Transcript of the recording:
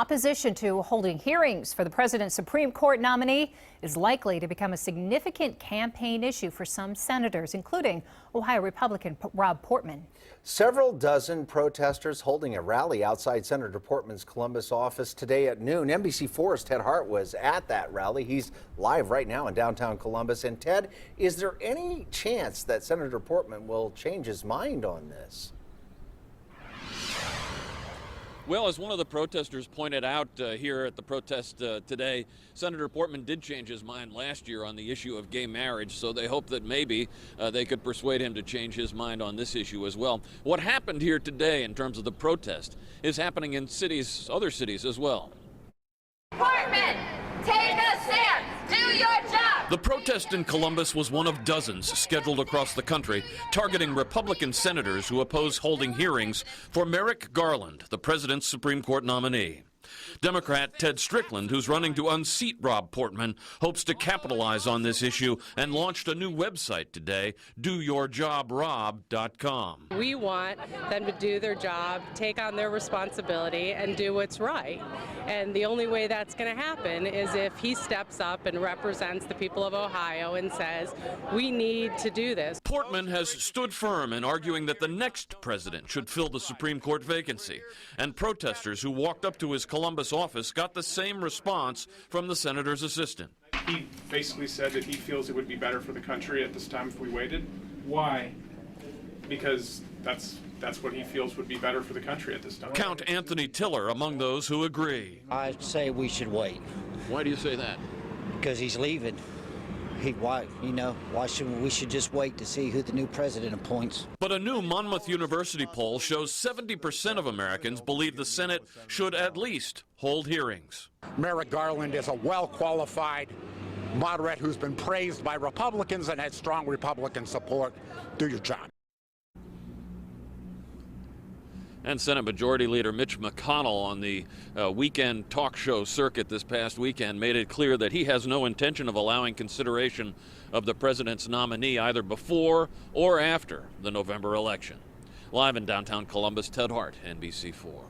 Opposition to holding hearings for the president's Supreme Court nominee is likely to become a significant campaign issue for some senators, including Ohio Republican Rob Portman. Several dozen protesters holding a rally outside Senator Portman's Columbus office today at noon. NBC4's Ted Hart was at that rally. He's live right now in downtown Columbus. And Ted, is there any chance that Senator Portman will change his mind on this? Well, as one of the protesters pointed out here at the protest today, Senator Portman did change his mind last year on the issue of gay marriage, so they hope that maybe they could persuade him to change his mind on this issue as well. What happened here today in terms of the protest is happening in other cities as well. Portman, take a stand, do your job. The protest in Columbus was one of dozens scheduled across the country, targeting Republican senators who oppose holding hearings for Merrick Garland, the president's Supreme Court nominee. Democrat Ted Strickland, who's running to unseat Rob Portman, hopes to capitalize on this issue and launched a new website today, doyourjobrob.com. We want them to do their job, take on their responsibility, and do what's right. And the only way that's going to happen is if he steps up and represents the people of Ohio and says, we need to do this. Portman has stood firm in arguing that the next president should fill the Supreme Court vacancy, and protesters who walked up to his Columbus office got the same response from the senator's assistant. He basically said that he feels it would be better for the country at this time if we waited. Why? Because that's what he feels would be better for the country at this time. Count Anthony Tiller among those who agree. I say we should wait. Why do you say that? Because he's leaving. Why should we should just wait to see who the new president appoints. But a new Monmouth University poll shows 70% of Americans believe the Senate should at least hold hearings. Merrick Garland is a well-qualified moderate who's been praised by Republicans and has strong Republican support. Do your job. And Senate Majority Leader Mitch McConnell on the weekend talk show circuit this past weekend made it clear that he has no intention of allowing consideration of the president's nominee either before or after the November election. Live in downtown Columbus, Ted Hart, NBC4.